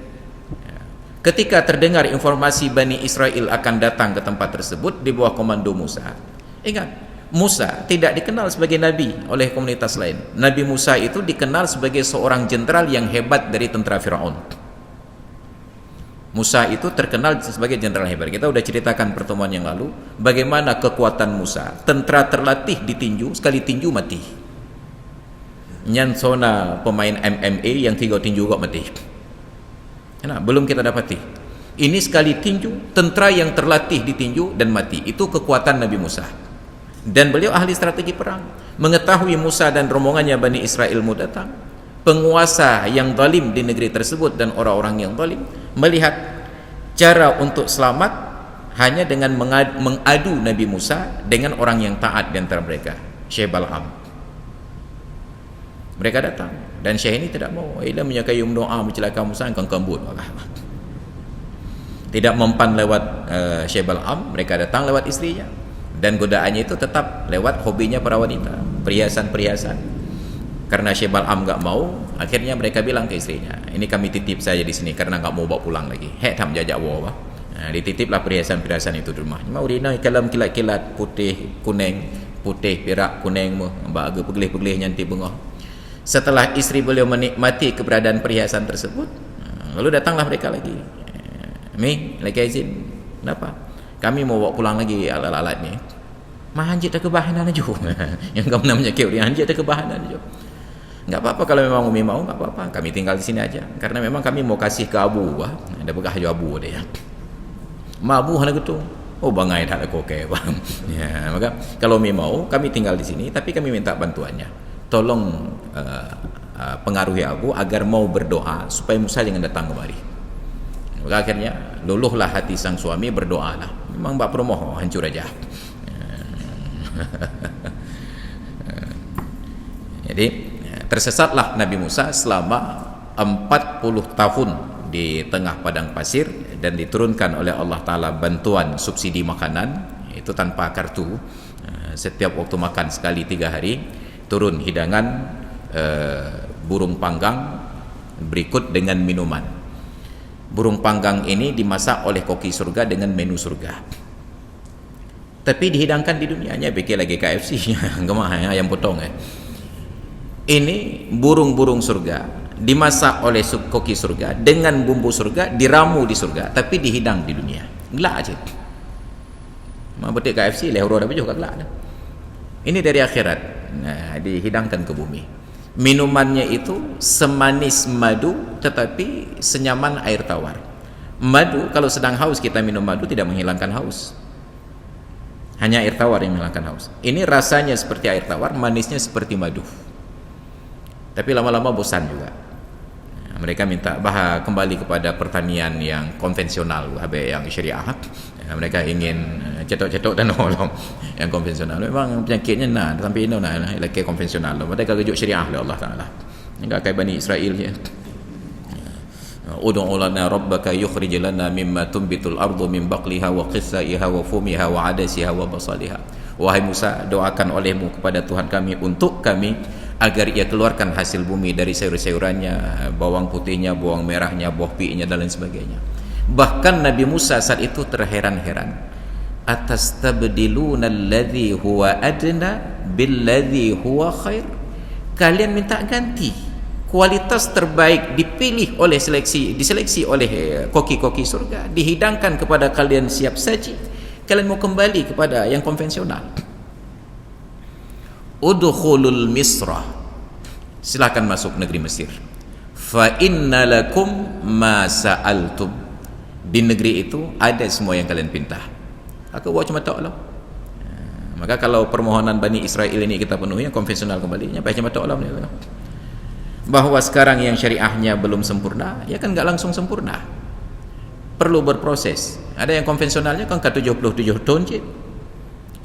Ketika terdengar informasi Bani Israel akan datang ke tempat tersebut di bawah komando Musa, ingat, Musa tidak dikenal sebagai nabi oleh komunitas lain. Nabi Musa itu dikenal sebagai seorang jenderal yang hebat dari tentara Firaun. Musa itu terkenal sebagai jenderal hebat. Kita sudah ceritakan pertemuan yang lalu bagaimana kekuatan Musa. Tentara terlatih ditinju, sekali tinju mati. Nyansona pemain MMA yang 3 tinju kok mati. Nah, belum kita dapati. Ini sekali tinju, tentara yang terlatih ditinju dan mati. Itu kekuatan Nabi Musa. Dan beliau ahli strategi perang, mengetahui Musa dan rombongannya Bani Israel mau datang, penguasa yang zalim di negeri tersebut dan orang-orang yang zalim melihat cara untuk selamat hanya dengan mengadu Nabi Musa dengan orang yang taat di antara mereka, Syekh Bal'am. Mereka datang dan Syekh ini tidak mau. Ia menyakayum doa mencelaka Musa yang kambut. Tidak mempan lewat Syekh Bal'am, mereka datang lewat istrinya. Dan godaannya itu tetap lewat hobinya para wanita, perhiasan-perhiasan. Karena Syekh Bal'am gak mau, Akhirnya mereka bilang ke istrinya, ini kami titip saja di sini karena nggak mau bawa pulang lagi. Hek tam jajak bawa. Dititiplah perhiasan-perhiasan itu di rumah. Mau rina kalam kilat-kilat putih, kuning, putih, perak, kuning, baga pegelih-pegelih nyanti bengah. Setelah istri beliau menikmati keberadaan perhiasan tersebut, lalu datanglah mereka lagi. Mi, lagi izin. Kenapa? Kami mau bawa pulang lagi alat-alat ni. Mah hanjit tak kebahanan aja. Yang kamu namanya kau dia hanjit tak kebahanan aja. Enggak apa-apa kalau memang Umi mau, enggak apa-apa. Kami tinggal di sini aja. Karena memang kami mau kasih ke Abu, ada begah jo Abu dia. Ma Abu hana gitu. Oh bangai tak aku okey bang. Ya, maka kalau Umi mau, kami tinggal di sini tapi kami minta bantuannya. Tolong pengaruhi Abu agar mau berdoa supaya Musa jangan datang kemari. Maka akhirnya luluhlah hati sang suami, berdoalah. Memang Mbak Promoh hancur aja. Jadi tersesatlah Nabi Musa selama 40 tahun di tengah padang pasir dan diturunkan oleh Allah Ta'ala bantuan subsidi makanan itu tanpa kartu. Setiap waktu makan sekali 3 hari turun hidangan burung panggang berikut dengan minuman. Burung panggang ini dimasak oleh koki surga dengan menu surga, tapi dihidangkan di dunianya bikin lagi KFC gemah ayam potong ini burung-burung surga dimasak oleh koki surga dengan bumbu surga, diramu di surga tapi dihidang di dunia. Gelak aja mah betik KFC lehoro dah juga gelak dah. Ini dari akhirat, nah, dihidangkan ke bumi. Minumannya itu semanis madu tetapi senyaman air tawar. Madu, kalau sedang haus kita minum madu tidak menghilangkan haus, hanya air tawar yang menghilangkan haus. Ini rasanya seperti air tawar, manisnya seperti madu, tapi lama-lama bosan juga. Nah, mereka minta kembali kepada pertanian yang konvensional, yang syariah. Nah, mereka ingin cetok-cetok dan nolong yang konvensional. Memang penyakitnya sampai ini lagi konvensional. Mereka kejuk syariah oleh Allah Taala. Enggak kayak Bani Israel ya. Ud'u lana rabbaka yukhrij lana mimma tunbitul ardu min baqliha wa qithaiha wa fumiha wa adasiha wa basaliha. Wahai Musa, doakan olehmu kepada Tuhan kami untuk kami agar ia keluarkan hasil bumi dari sayur-sayurannya, bawang putihnya, bawang merahnya, buah pi'nya dan lain sebagainya. Bahkan Nabi Musa saat itu terheran-heran, atastabdiluna alladhi huwa adna billadhi huwa khair. Kalian minta ganti kualitas terbaik diseleksi oleh koki-koki surga, dihidangkan kepada kalian siap saji. Kalian mau kembali kepada yang konvensional. Udkhulul Misra, silakan masuk negeri Mesir. Fa inna lakum ma sa'altum. Di negeri itu ada semua yang kalian pinta. Aku buat cuma tak lah. Maka kalau permohonan Bani Israel ini kita penuhi, yang konvensional kembali, nyampai cuma tak lah. Bahwa sekarang yang syariahnya belum sempurna, ya kan enggak langsung sempurna. Perlu berproses. Ada yang konvensionalnya kan ke 77 tahun je.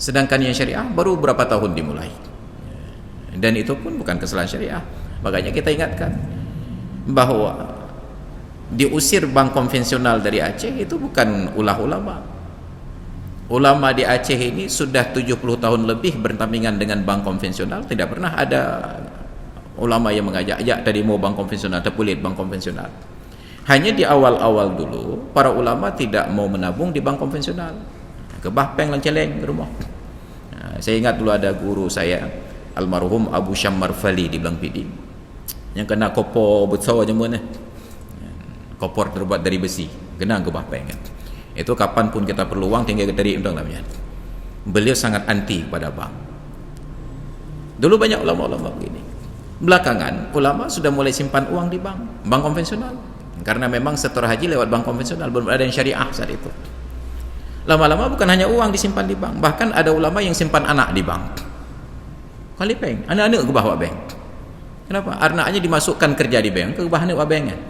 Sedangkan yang syariah baru berapa tahun dimulai. Dan itu pun bukan kesalahan syariah. Makanya kita ingatkan bahwa diusir bank konvensional dari Aceh itu bukan ulah ulama. Ulama di Aceh ini sudah 70 tahun lebih berdampingan dengan bank konvensional. Tidak pernah ada ulama yang mengajak tadi mau bank konvensional, terpulit bank konvensional. Hanya di awal-awal dulu para ulama tidak mau menabung di bank konvensional, ke Bahpeng lang-celeng ke rumah. Saya ingat dulu ada guru saya almarhum Abu Syammar Fali di Belang Pidi yang kena kopor besar je mana, kopor terbuat dari besi, kena ke Bahpeng. Itu kapanpun kita perlu uang tinggal tarik undang namanya. Beliau sangat anti pada bank. Dulu banyak ulama-ulama begini. Belakangan ulama sudah mulai simpan uang di bank konvensional, karena memang setor haji lewat bank konvensional, belum ada yang syariah saat itu. Lama-lama bukan hanya uang disimpan di bank, bahkan ada ulama yang simpan anak di bank. Kali bank, anak-anak ke bawah bank. Kenapa? Anaknya dimasukkan kerja di bank, ke bahan bank kan.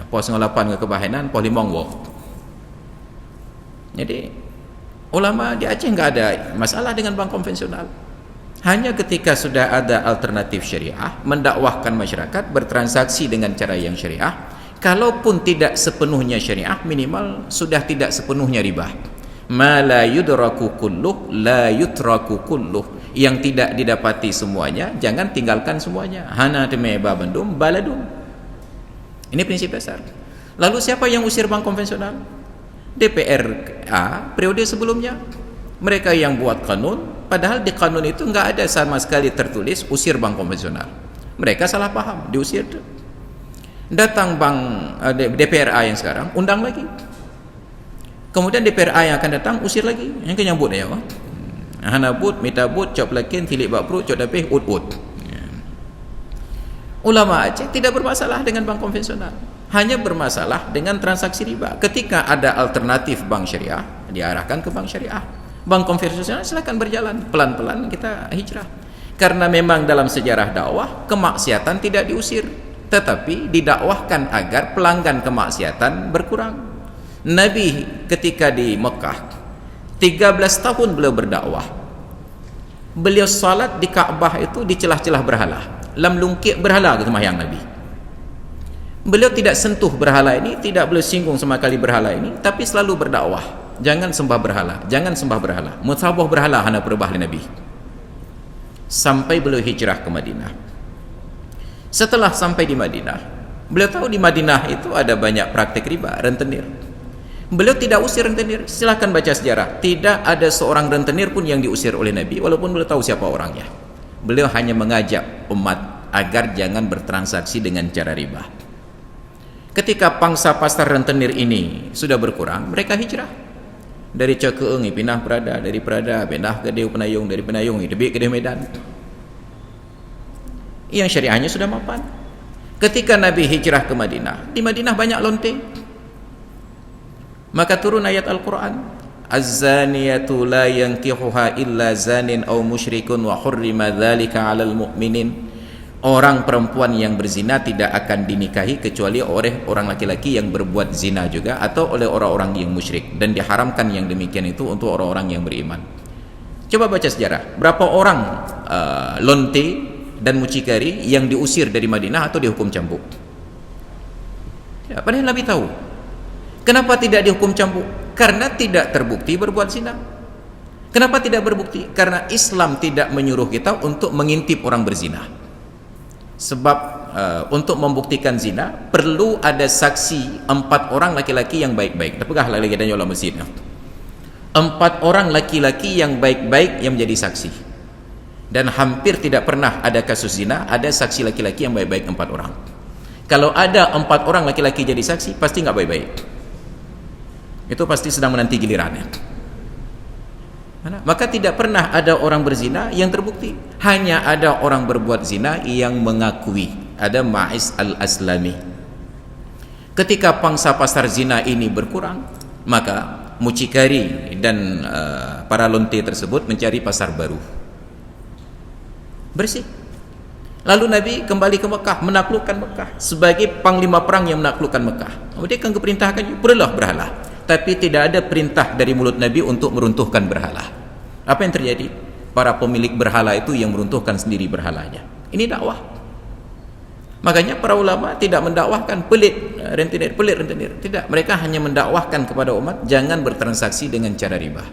Pos 8 ke kebahanan, pos 5 wak. Jadi ulama di Aceh enggak ada masalah dengan bank konvensional. Hanya ketika sudah ada alternatif syariah, mendakwahkan masyarakat bertransaksi dengan cara yang syariah, kalaupun tidak sepenuhnya syariah, minimal sudah tidak sepenuhnya riba. Ma la yudraku kulluh la yutraku kulluh. yang tidak didapati semuanya, jangan tinggalkan semuanya. Hana temeba bandum baladum. Ini prinsip dasar. Lalu siapa yang usir bank konvensional? DPRA periode sebelumnya. Mereka yang buat kanun, padahal di kanun itu nggak ada sama sekali tertulis usir bank konvensional. Mereka salah paham, diusir. Datang bank DPRA yang sekarang, undang lagi. Kemudian DPRA yang akan datang, usir lagi. Yang kenyambut ya, hana but, mita but, cop lakin, tilik bak perut, cop dapih, ut. Ulama Aceh tidak bermasalah dengan bank konvensional, hanya bermasalah dengan transaksi riba. Ketika ada alternatif bank syariah, diarahkan ke bank syariah. Bank konvensional silakan berjalan, pelan-pelan kita hijrah. Karena memang dalam sejarah dakwah, kemaksiatan tidak diusir, tetapi didakwahkan agar pelanggan kemaksiatan berkurang. Nabi ketika di Mekah 13 tahun beliau berdakwah, beliau salat di Ka'bah itu di celah-celah berhala, lam lungkik berhala kata mayang Nabi. Beliau tidak sentuh berhala ini, tidak beliau singgung sama kali berhala ini, tapi selalu berdakwah, jangan sembah berhala, jangan sembah berhala, mutabah berhala hana perbah Nabi. Sampai beliau hijrah ke Madinah. Setelah sampai di Madinah, beliau tahu di Madinah itu ada banyak praktik riba, rentenir. Beliau tidak usir rentenir. Silakan baca sejarah, tidak ada seorang rentenir pun yang diusir oleh Nabi, walaupun beliau tahu siapa orangnya. Beliau hanya mengajak umat agar jangan bertransaksi dengan cara riba. Ketika pangsa pasar rentenir ini sudah berkurang, mereka hijrah dari Cekeung pindah Prada, dari Prada pindah ke Dewa Penayung, dari Penayung lebih ke Dewa Medan. Yang syariahnya sudah mapan. Ketika Nabi hijrah ke Madinah, di Madinah banyak lonte. Maka turun ayat Al-Quran, Az-zaniyatu la yankihuha illa zanin aw musyrikun wa hurrima dzalika 'alal mu'minin. Orang perempuan yang berzina tidak akan dinikahi kecuali oleh orang laki-laki yang berbuat zina juga, atau oleh orang-orang yang musyrik, dan diharamkan yang demikian itu untuk orang-orang yang beriman. Coba baca sejarah, berapa orang lonte dan mucikari yang diusir dari Madinah atau dihukum cambuk? Ya, padahal Nabi tahu. Kenapa tidak dihukum cambuk? Karena tidak terbukti berbuat zina. Kenapa tidak berbukti? Karena Islam tidak menyuruh kita untuk mengintip orang berzina. Sebab untuk membuktikan zina perlu ada saksi 4 orang laki-laki yang baik-baik. Tapi lagi dan yola masjid. 4 orang laki-laki yang baik-baik yang menjadi saksi. Dan hampir tidak pernah ada kasus zina ada saksi laki-laki yang baik-baik 4 orang. Kalau ada 4 orang laki-laki jadi saksi, pasti nggak baik-baik. Itu pasti sedang menanti gilirannya. Maka tidak pernah ada orang berzina yang terbukti. Hanya ada orang berbuat zina yang mengakui. Ada Ma'is al-Aslami. Ketika pangsa pasar zina ini berkurang, maka mucikari dan para lonte tersebut mencari pasar baru. Bersih. Lalu Nabi kembali ke Mekah, menaklukkan Mekah sebagai panglima perang yang menaklukkan Mekah. Dia akan keperintahkan berilah berhala, tapi tidak ada perintah dari mulut Nabi untuk meruntuhkan berhala. Apa yang terjadi? Para pemilik berhala itu yang meruntuhkan sendiri berhalanya. Ini dakwah. Makanya para ulama tidak mendakwahkan pelit rentenir, tidak. Mereka hanya mendakwahkan kepada umat jangan bertransaksi dengan cara riba.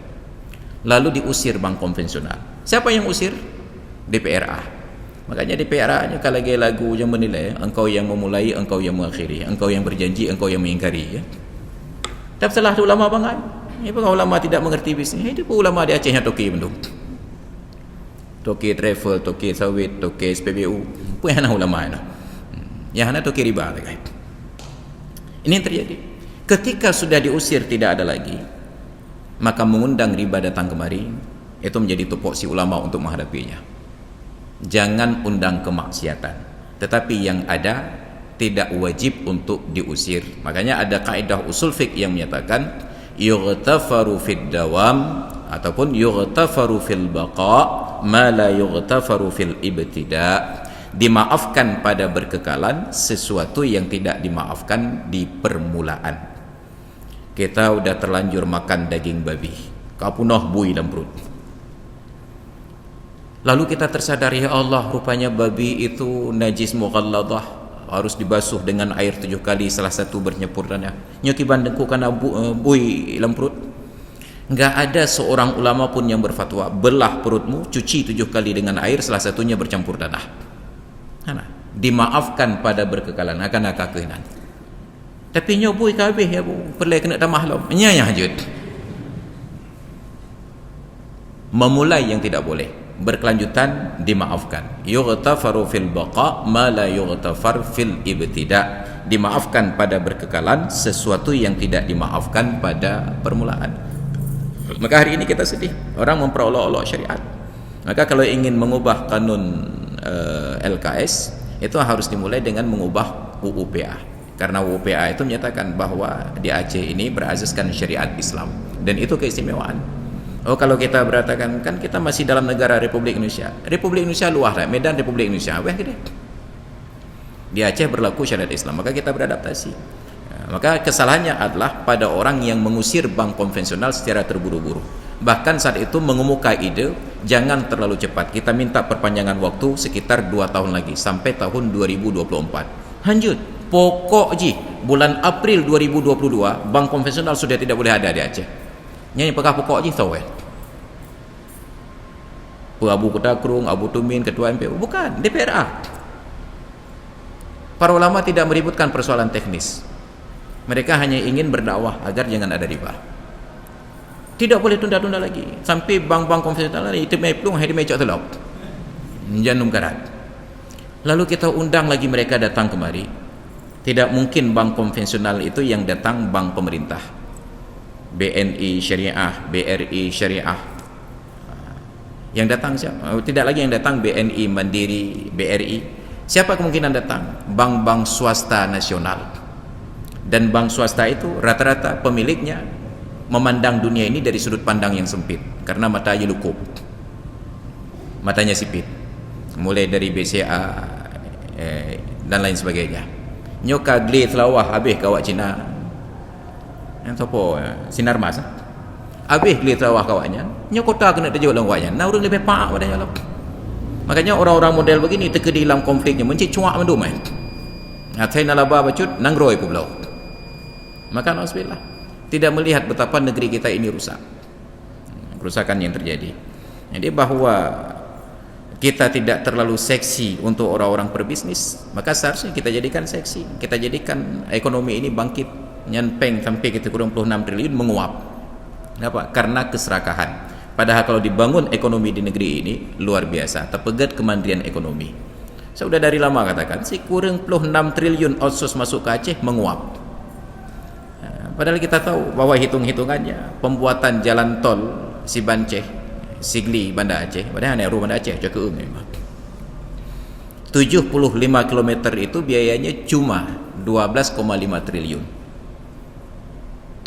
Lalu diusir bank konvensional. Siapa yang usir? DPRA. Makanya DPRA-nya kalau lagi lagu yang menilai, engkau yang memulai, engkau yang mengakhiri, engkau yang berjanji, engkau yang mengingkari, ya. Tapi salah ulama banget. Ini pun ulama tidak mengerti bisnis. Itu pun ulama di Aceh yang toke bendung. Toke travel, toke sawit, toke SPBU. Pun yang ulama itu. Yang hanya toke riba. Ini yang terjadi. Ketika sudah diusir tidak ada lagi, maka mengundang riba datang kemari, itu menjadi tupoksi ulama untuk menghadapinya. Jangan undang kemaksiatan, tetapi yang ada tidak wajib untuk diusir. Makanya ada kaidah usul fiqh yang menyatakan yughtafaru fid dawam ataupun yughtafaru fil baqa ma la yughtafaru fil ibtida. Dimaafkan pada berkekalan sesuatu yang tidak dimaafkan di permulaan. Kita udah terlanjur makan daging babi, kapunah bui dalam perut. Lalu kita tersadar, ya Allah, rupanya babi itu najis mughalladah, harus dibasuh dengan air 7 kali, salah satu bernyepur tanah. Nyoki bandengku karena bui dalam perut. Enggak ada seorang ulama pun yang berfatwa belah perutmu, cuci 7 kali dengan air, salah satunya bercampur darah. Dimaafkan pada berkekalan akan akakinan. Tapi nyobui kabeh ya bu, perlu kena tamah lom. Nyanya hajud. Memulai yang tidak boleh, berkelanjutan dimaafkan. Yughtafaru fil baqa ma la yughtafar fil ibtida. Dimaafkan pada berkekalan sesuatu yang tidak dimaafkan pada permulaan. Maka hari ini kita sedih, orang memperolok-olok syariat. Maka kalau ingin mengubah kanun LKS, itu harus dimulai dengan mengubah UUPA. Karena UUPA itu menyatakan bahwa di Aceh ini berazaskan syariat Islam, dan itu keistimewaan. Oh, kalau kita berkatakan kan kita masih dalam negara Republik Indonesia. Republik Indonesia luas lah, Medan Republik Indonesia. Wah gede. Di Aceh berlaku syariat Islam, maka kita beradaptasi. Maka kesalahannya adalah pada orang yang mengusir bank konvensional secara terburu-buru. Bahkan saat itu mengemuka ide jangan terlalu cepat, kita minta perpanjangan waktu sekitar 2 tahun lagi sampai tahun 2024. Lanjut, pokok ji bulan April 2022 bank konvensional sudah tidak boleh ada di Aceh. Nyanyi pekah pokok ji tahu Abu Kutakrung, Abu Tumin, Ketua MPU, bukan, DPRA. Para ulama tidak meributkan persoalan teknis. Mereka hanya ingin berdakwah agar jangan ada riba. Tidak boleh tunda-tunda lagi sampai bank-bank konvensional itu plung hari mecok telok janum karat. Lalu kita undang lagi mereka datang kemari. Tidak mungkin bank konvensional itu yang datang bank pemerintah, BNI Syariah, BRI Syariah. Yang datang siapa? Tidak lagi yang datang BNI Mandiri, BRI. Siapa kemungkinan datang? Bank-bank swasta nasional. Dan bank swasta itu rata-rata pemiliknya memandang dunia ini dari sudut pandang yang sempit karena matanya lukup, matanya sipit, mulai dari BCA dan lain sebagainya. Nyoka gli telawah habis kawak Cina yang topo sinar mas habis gli telawah kawaknya nyokota kena terjauh dalam kawaknya nah orang lebih pak padanya lo. Makanya orang-orang model begini terkedi dalam konfliknya mencik cuak mendum saya nalaba bacut nangroi pulau. Maka na'udzubillah tidak melihat betapa negeri kita ini rusak, kerusakan yang terjadi. Jadi bahwa kita tidak terlalu seksi untuk orang-orang berbisnis, maka seharusnya kita jadikan seksi, kita jadikan ekonomi ini bangkit nyanpeng sampai kita kurang 26 triliun menguap. Kenapa? Karena keserakahan. Padahal kalau dibangun ekonomi di negeri ini luar biasa, terpegat kemandirian ekonomi. Saya sudah dari lama katakan si kurang 26 triliun outsource masuk ke Aceh menguap. Padahal kita tahu bahwa hitung-hitungannya pembuatan jalan tol si Banceh, Sigli, Banda Aceh, padahal hanya Banda Aceh, Jakeung 75 km itu biayanya cuma 12,5 triliun.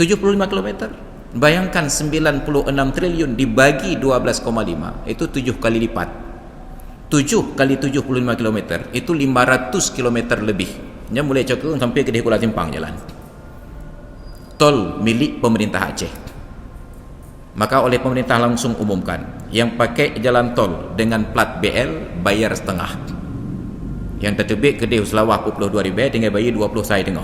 75 km. Bayangkan 96 triliun dibagi 12,5 itu 7 kali lipat. 7 kali 75 km itu 500 km lebih. Nya mulai Jakeung sampai ke Kuala Simpang jalan. Tol milik pemerintah Aceh. Maka oleh pemerintah langsung umumkan yang pakai jalan tol dengan plat BL bayar setengah, yang tertebik Kedah Selawah 42 ribu dengan bayar 20 saya tengah,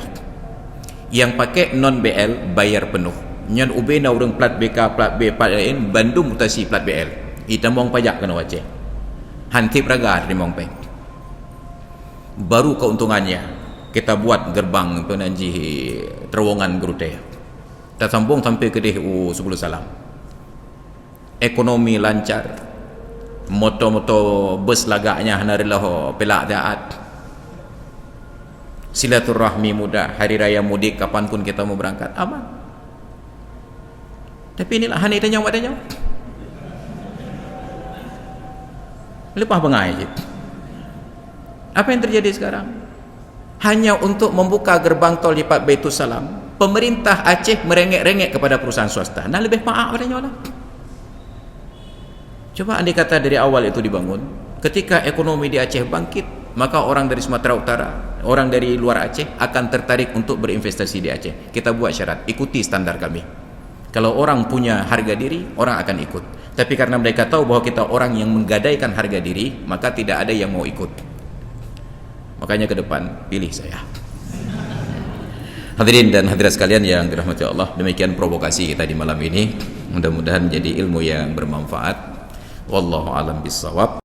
yang pakai non BL bayar penuh. Nyan ubena orang plat BK, plat B, plat lain Bandung mutasi plat BL itamong pajak kena Aceh hantip raga dari Mongpeng. Baru keuntungannya kita buat gerbang penanji terowongan Gerute, kita sambung sampai ke DU 10 Salam. Ekonomi lancar, motor-motor bus lagaknya hanarilah pelak daat, silaturahmi mudah, hari raya mudik kapan pun kita mau berangkat aman. Tapi inilah hani tanya awak tanya lepas bengai je. Apa yang terjadi sekarang? Hanya untuk membuka gerbang tol lipat Baitul Salam, pemerintah Aceh merengek-rengek kepada perusahaan swasta. Nah lebih maaf adanya lah. Coba andai kata dari awal itu dibangun, ketika ekonomi di Aceh bangkit, maka orang dari Sumatera Utara, orang dari luar Aceh akan tertarik untuk berinvestasi di Aceh. Kita buat syarat, ikuti standar kami. Kalau orang punya harga diri, orang akan ikut. Tapi karena mereka tahu bahwa kita orang yang menggadaikan harga diri, maka tidak ada yang mau ikut. Makanya ke depan pilih saya. Hadirin dan hadirat sekalian yang dirahmati Allah, demikian provokasi kita di malam ini. Mudah-mudahan menjadi ilmu yang bermanfaat. Wallahu alam bissawab.